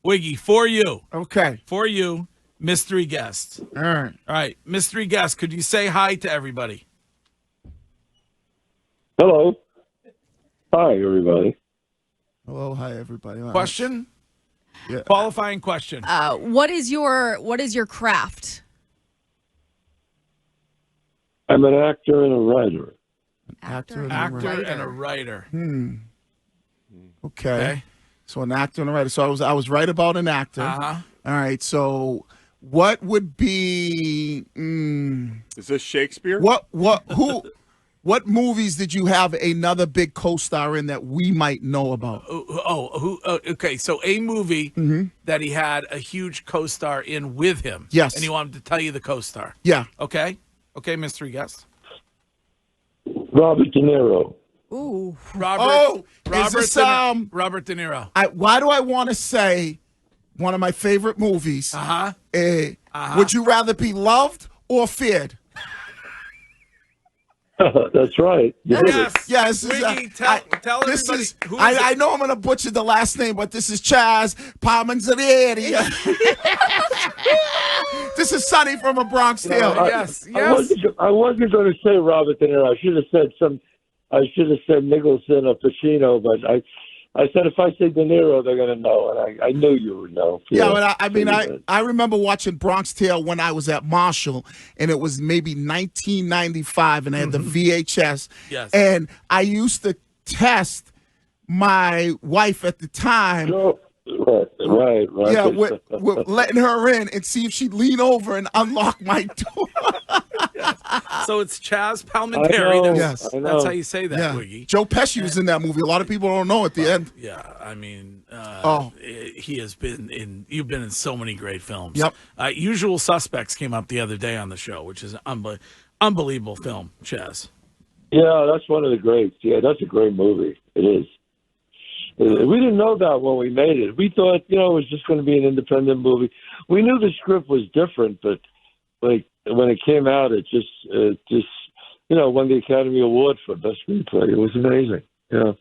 Wiggy, for you. Okay. For you, mystery guest. All right. All right, mystery guest, could you say hi to everybody? Hello. Hi, everybody. Hello. Hi, everybody. Question? Yeah. Qualifying question. What is your craft? I'm an actor and a writer. Actor and a writer. Okay. So an actor and a writer. So I was right about an actor. Uh-huh. All right. So what would be? Is this Shakespeare? What movies did you have another big co-star in that we might know about? Okay. So a movie that he had a huge co-star in with him. Yes. And he wanted to tell you the co-star. Yeah. Okay. Okay, mystery guest. Robert De Niro. Ooh. Robert De Niro. Why do I want to say one of my favorite movies? Would you rather be loved or feared? That's right. Yes. Wiggy, tell this everybody. is. Who is I know I'm going to butcher the last name, but this is Chazz Palminteri. This is Sonny from A Bronx Tale. Yes. I wasn't going to say Robert De Niro. I should have said Nicholson or Pacino, but I said if I say De Niro, they're going to know, and I knew you would know. Yeah, but I remember watching Bronx Tale when I was at Marshall, and it was maybe 1995, and I had the VHS. Yes. And I used to test my wife at the time. Right. Yeah, with letting her in and see if she'd lean over and unlock my door. So it's Chazz Palminteri. That's how you say that, Yeah. Wiggy. Joe Pesci was in that movie. A lot of people don't know at the end. Yeah, I mean, he has been in. You've been in so many great films. Yep. Usual Suspects came up the other day on the show, which is an unbelievable film, Chazz. Yeah, that's one of the greats. Yeah, that's a great movie. It is. We didn't know that when we made it. We thought, it was just going to be an independent movie. We knew the script was different, but like when it came out, it just won the Academy Award for Best Screenplay. It was amazing. Yeah.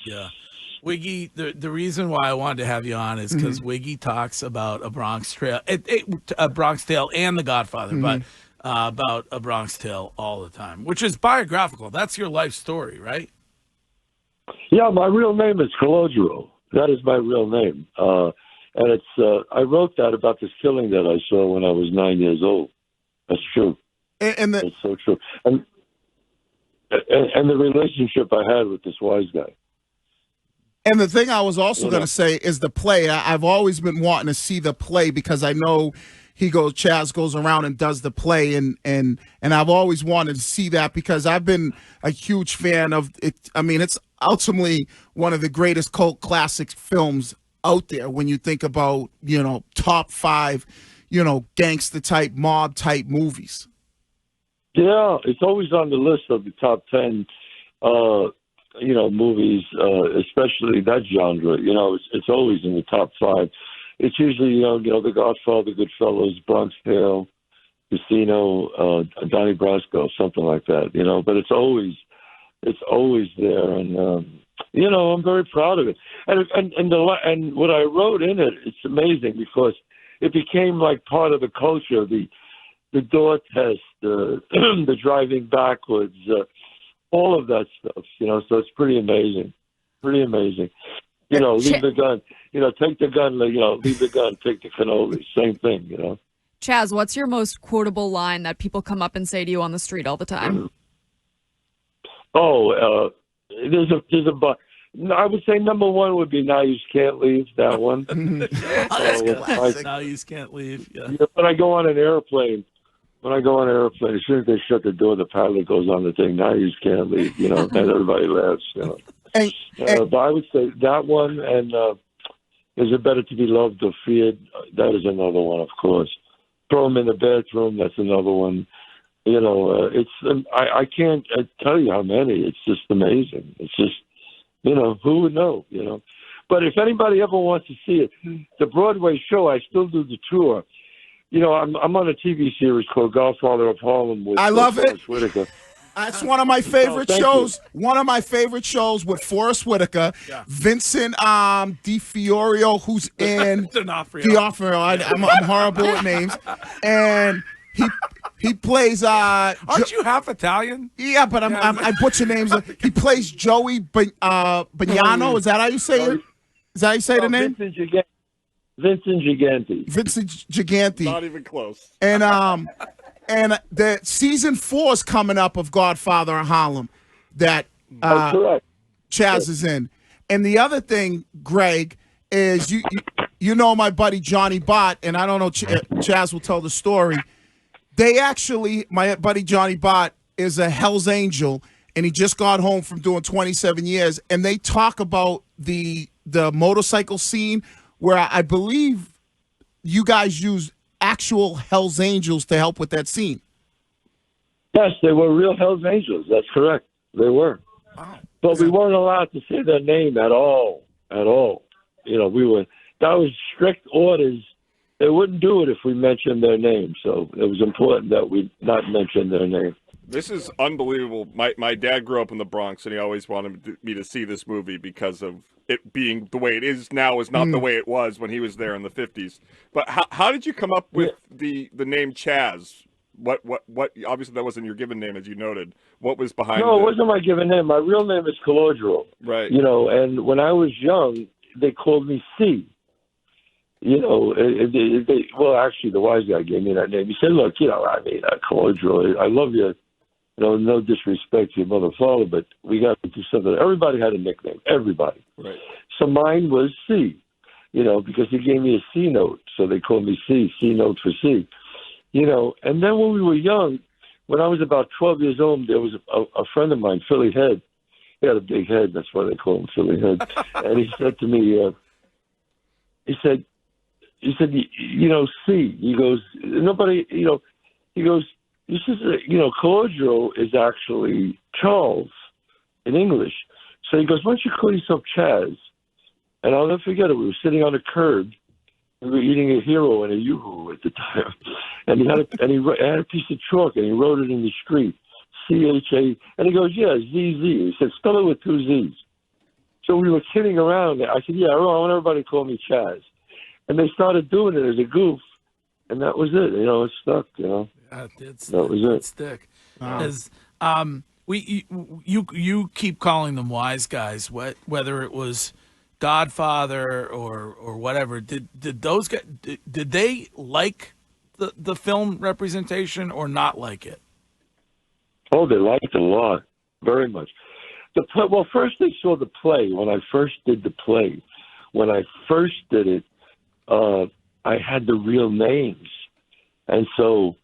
Yeah. Wiggy, the reason why I wanted to have you on is because Wiggy talks about A Bronx Tale, A Bronx Tale and The Godfather, but about A Bronx Tale all the time, which is biographical. That's your life story, right? Yeah, my real name is Calogero. That is my real name. And it's I wrote that about this killing that I saw when I was 9 years old. That's true. It's so true. And the relationship I had with this wise guy. And the thing I was also going to say is the play. I've always been wanting to see the play because I know Chazz goes around and does the play, and I've always wanted to see that because I've been a huge fan of it. I mean, it's ultimately one of the greatest cult classic films out there when you think about, top 5, gangster type, mob type movies. Yeah, it's always on the list of the top 10, movies, especially that genre. It's always in the top 5. It's usually, The Godfather, Goodfellas, Bronx Tale, Casino, Donnie Brasco, something like that, but it's always there. And, I'm very proud of it. And what I wrote in it, it's amazing because it became like part of the culture, the door test, the driving backwards, all of that stuff, so it's pretty amazing. Leave the gun, take the gun, leave the gun, take the cannoli, same thing, Chazz, what's your most quotable line that people come up and say to you on the street all the time? There's a but. I would say number 1 would be "Now You Can't Leave." That one. Now You Can't Leave. Yeah. When I go on an airplane, as soon as they shut the door, the pilot goes on the thing. "Now You Can't Leave." And everybody laughs. But I would say that one, and is it better to be loved or feared? That is another one, of course. Throw them in the bathroom. That's another one. I can't tell you how many. It's just amazing. It's just, who would know, But if anybody ever wants to see it, the Broadway show, I still do the tour. I'm on a TV series called Godfather of Harlem with I love it. Whitaker. That's one of my favorite thank shows. One of my favorite shows with Forrest Whitaker, Vincent DiFiorio, who's in D'Onofrio. I'm horrible with names, and he plays. Aren't you half Italian? Yeah, but I butcher names. He plays Joey Bagnano. Is that how you say it? Is that how you say the name? Vincent Gigante. Vincent Gigante. Not even close. And the season 4 is coming up of Godfather in Harlem that Chazz is in. And the other thing, Greg, is you know my buddy Johnny Bott, and I don't know, Chazz will tell the story. They actually, my buddy Johnny Bott is a Hell's Angel, and he just got home from doing 27 years, and they talk about the motorcycle scene where I believe you guys use actual Hell's Angels to help with that scene. Yes, they were real Hell's Angels. That's correct. They were. Wow. But we weren't allowed to say their name at all. At all. You know, that was strict orders. They wouldn't do it if we mentioned their name. So it was important that we not mention their name. This is unbelievable. My dad grew up in the Bronx, and he always wanted me to see this movie because of it being the way it is now is not the way it was when he was there in the 50s. But how did you come up with the name Chazz? What? Obviously, that wasn't your given name, as you noted. What was behind? No, it wasn't my given name. My real name is Calogero. Right. You know, and when I was young, they called me C. You know, actually, the wise guy gave me that name. He said, "Look, you know, I mean, Calogero, I love you. You know, no disrespect to your mother and father, but we got to do something." Everybody had a nickname. Everybody. Right. So mine was C. You know, because he gave me a C note, so they called me C. C note for C. You know, and then when we were young, when I was about 12 years old, there was a friend of mine, Philly Head. He had a big head. That's why they call him Philly Head. And he said to me, he said, you know, C. He goes, nobody, you know, he goes, this is, you know, Calogero is actually Charles in English. So he goes, why don't you call yourself Chazz? And I'll never forget it. We were sitting on a curb. We were eating a hero and a yoo-hoo at the time. And he had a piece of chalk, and he wrote it in the street, C-H-A. And he goes, yeah, Z-Z. He said, spell it with 2 Z's. So we were kidding around. I said, yeah, I want everybody to call me Chazz. And they started doing it as a goof, and that was it. You know, it stuck, you know. Yeah, it did stick. That was it. Stick. As you keep calling them wise guys, whether it was Godfather or whatever. Did those guys, did they like the film representation or not like it? Oh, they liked it a lot, very much. Well, first they saw the play. When I first did the play, when I first did it, I had the real names, and so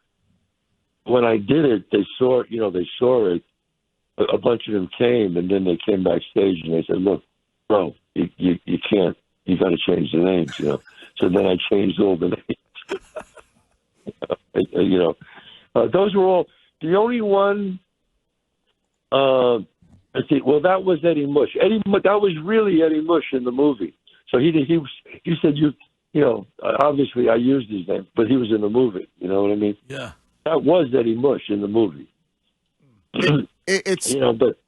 when I did it, they saw it. A bunch of them came, and then they came backstage and they said, "Look, bro, you can't. You got to change the names." You know. So then I changed all the names. You know, those were all. The only one. Let's see. Well, that was Eddie Mush. That was really Eddie Mush in the movie. So he said you know, obviously I used his name, but he was in the movie. You know what I mean? Yeah. That was Eddie Mush in the movie. It's you know, but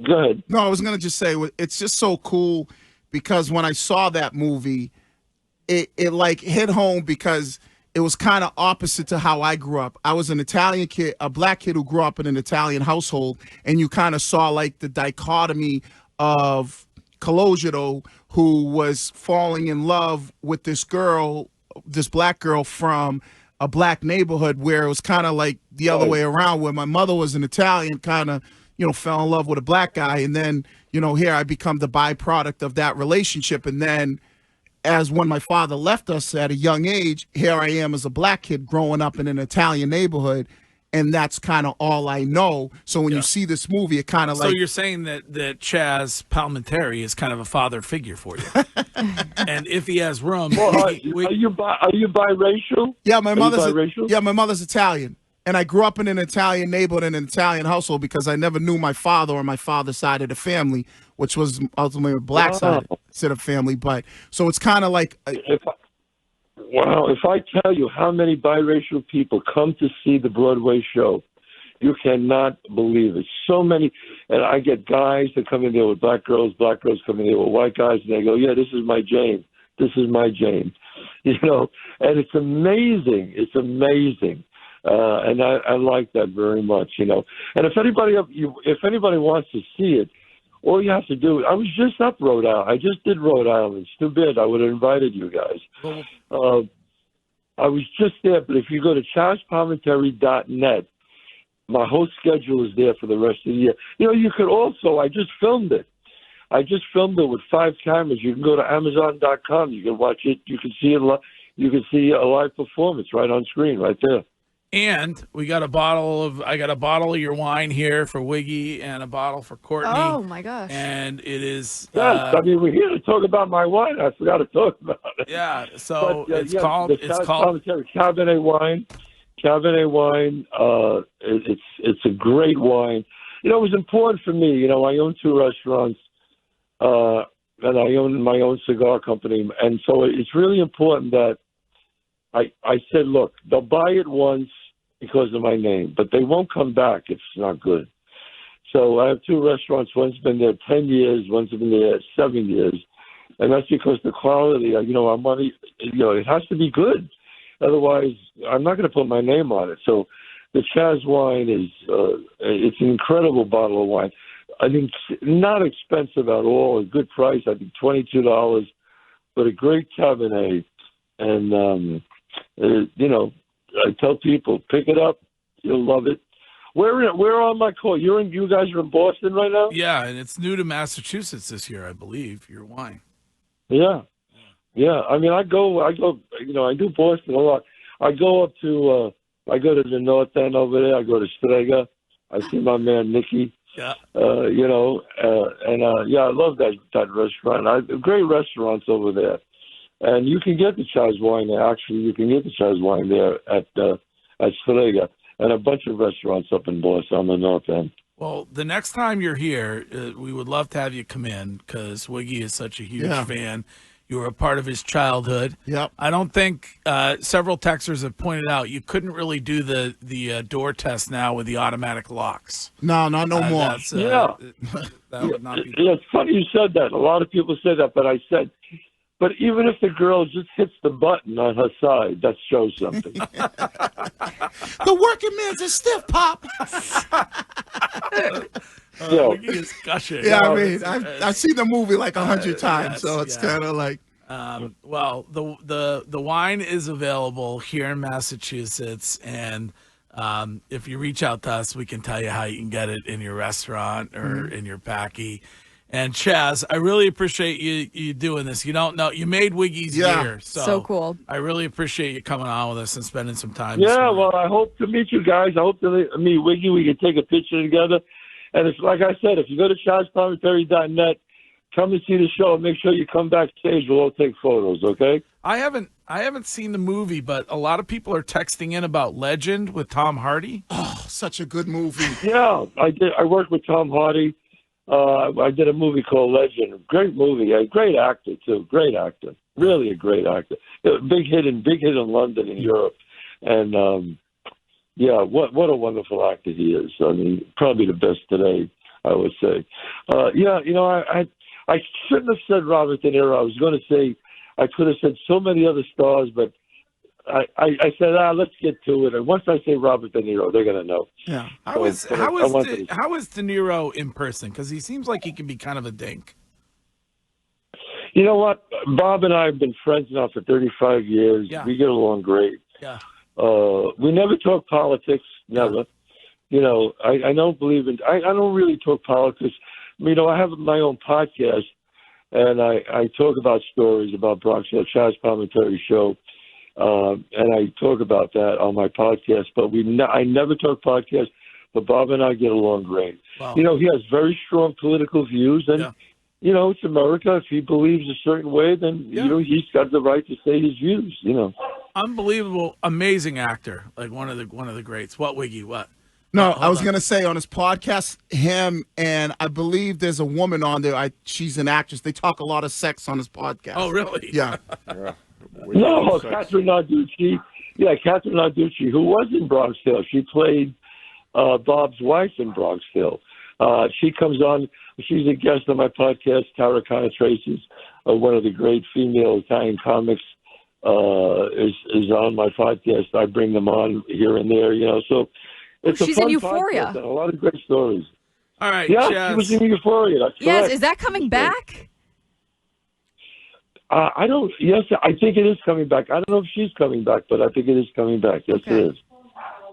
go ahead. No, I was gonna just say it's just so cool because when I saw that movie, it like hit home because it was kind of opposite to how I grew up. I was an Italian kid, a black kid who grew up in an Italian household, and you kind of saw like the dichotomy of Calogero, who was falling in love with this girl, this black girl from a black neighborhood, where it was kind of like the other way around, where my mother was an Italian, kind of, you know, fell in love with a black guy. And then, you know, here I become the byproduct of that relationship. And then as when my father left us at a young age, here I am as a black kid growing up in an Italian neighborhood. And that's kind of all I know. So when you see this movie, it kind of like... So you're saying that Chazz Palminteri is kind of a father figure for you. And if he has room... Well, are you biracial? Yeah, my mother's Italian. And I grew up in an Italian neighborhood, in an Italian household, because I never knew my father or my father's side of the family, which was ultimately a black side of the family. But so it's kind of like... Wow, if I tell you how many biracial people come to see the Broadway show, You cannot believe it. So many, and I get guys that come in there with black girls come in there with white guys, and they go, "Yeah, this is my Jane. This is my Jane." You know, and it's amazing. It's amazing. And I like that very much, you know. And if anybody wants to see it, all you have to do. I was just up Rhode Island. I just did Rhode Island. It's too bad. I would have invited you guys. I was just there, but if you go to ChazzPalminteri.net, my whole schedule is there for the rest of the year. You know, you could also. I just filmed it. With 5 cameras. You can go to Amazon.com. You can watch it. You can see it. You can see a live performance right on screen, right there. And I got a bottle of your wine here for Wiggy and a bottle for Courtney. Oh my gosh. And it is yes, I mean we're here to talk about my wine. I forgot to talk about it. Yeah, so but, it's called Cabernet wine. Cabernet wine. It's a great wine. You know, it was important for me. You know, I own 2 restaurants, and I own my own cigar company, and so it's really important that I said, look, they'll buy it once because of my name, but they won't come back if it's not good. So I have 2 restaurants. One's been there 10 years. One's been there 7 years. And that's because the quality, you know, it has to be good. Otherwise, I'm not going to put my name on it. So the Chazz wine it's an incredible bottle of wine. I think not expensive at all, a good price. I think $22, but a great Cabernet. And, you know, I tell people, pick it up. You'll love it. Where on my call? You guys are in Boston right now? Yeah, and it's new to Massachusetts this year, I believe, your wine. Yeah. I mean, I go, you know, I do Boston a lot. I go up to, I go to the North End over there. I go to Strega. I see my man, Nicky. Yeah. You know, yeah, I love that restaurant. Great restaurants over there. And you can get the Chazz wine there. Actually, you can get the Chazz wine there at Strega and a bunch of restaurants up in Boston on the North End. Well, the next time you're here, we would love to have you come in because Wiggy is such a huge fan. You were a part of his childhood. Yep. I don't think several texters have pointed out you couldn't really do the door test now with the automatic locks. No, not no more. That would not be. Yeah, it's funny you said that. A lot of people say that, but I said, but even if the girl just hits the button on her side, that shows something. The working man's a stiff, Pop. Wiggy is gushing. Yeah, I mean, I've seen the movie like 100 times, so it's kind of like. Well, the wine is available here in Massachusetts, and if you reach out to us, we can tell you how you can get it in your restaurant or in your packy. And Chazz, I really appreciate you doing this. You don't know, you made Wiggy's year. So cool. I really appreciate you coming on with us and spending some time. Yeah, well, I hope to meet you guys. I hope to meet Wiggy. We can take a picture together. And it's like I said, if you go to ChazzPalminteri.net, come and see the show. Make sure you come backstage. We'll all take photos, okay? I haven't seen the movie, but a lot of people are texting in about Legend with Tom Hardy. Oh, such a good movie. Yeah, I did. I worked with Tom Hardy. I did a movie called Legend. Great movie. A great actor too. Great actor. Really a great actor. Big hit in London and Europe. And yeah, what a wonderful actor he is. I mean, probably the best today, I would say. Yeah, you know, I shouldn't have said Robert De Niro. I was going to say I could have said so many other stars, but I said, let's get to it. And once I say Robert De Niro, they're going to know. Yeah. How is De Niro in person? Because he seems like he can be kind of a dink. You know what? Bob and I have been friends now for 35 years. Yeah. We get along great. Yeah. We never talk politics. Never. Yeah. You know, I don't believe in. I don't really talk politics. You know, I have my own podcast, and I talk about stories about Bronx, Chazz Palminteri show. And I talk about that on my podcast, but I never talk podcast, but Bob and I get along great. Wow. You know, he has very strong political views, and, you know, it's America. If he believes a certain way, then, you know, he's got the right to say his views, you know. Unbelievable, amazing actor, like one of the greats. What, Wiggy, what? No, I was going to say on his podcast, him and I believe there's a woman on there. She's an actress. They talk a lot of sex on his podcast. Oh, really? Yeah. No, Catherine Narducci. Yeah, Catherine Narducci, who was in Bronx Tale. She played Bob's wife in Bronx Tale. She comes on. She's a guest on my podcast. Taracana Traces, one of the great female Italian comics, is on my podcast. I bring them on here and there, So it's a she's fun in Euphoria. podcast and a lot of great stories. All right, Yeah, Chazz. she was in Euphoria. That's Yes, correct. is that coming back? I don't. Yes, I think it is coming back. I don't know if she's coming back, but I think it is coming back. Yes, Okay. it is.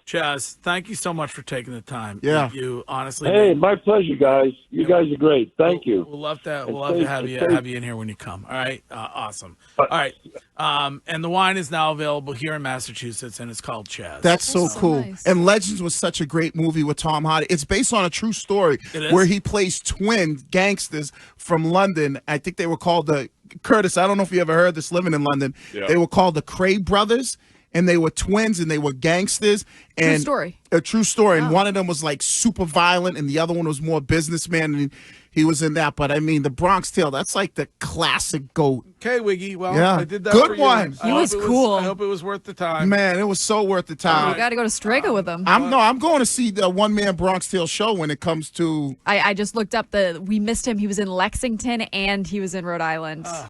Chazz, thank you so much for taking the time. Yeah. You honestly. Hey, my pleasure, guys. You guys are great. Thank you. We'll love that. And We'll love to safe- have you in here when you come. All right. Awesome. All right. And the wine is now available here in Massachusetts, and it's called Chazz. That's so so cool. nice. And Legends was such a great movie with Tom Hardy. It's based on a true story It is? where he plays twin gangsters from London. I think they were called the Curtis. I don't know if you ever heard this living in London. Yeah. They were called the Cray brothers, and they were twins and they were gangsters. And story. A true story. Wow. And one of them was like super violent, and the other one was more businessman. And he was in that. But I mean, the Bronx Tale, that's like the classic GOAT. Okay, Wiggy. Well, Yeah. I did that Good for you. one. I He hope was it cool. I hope it was worth the time. Man, it was so worth the time. You got to go to Strega with him. I'm going to see the one man Bronx Tale show when it comes to I just looked up we missed him. He was in Lexington and he was in Rhode Island.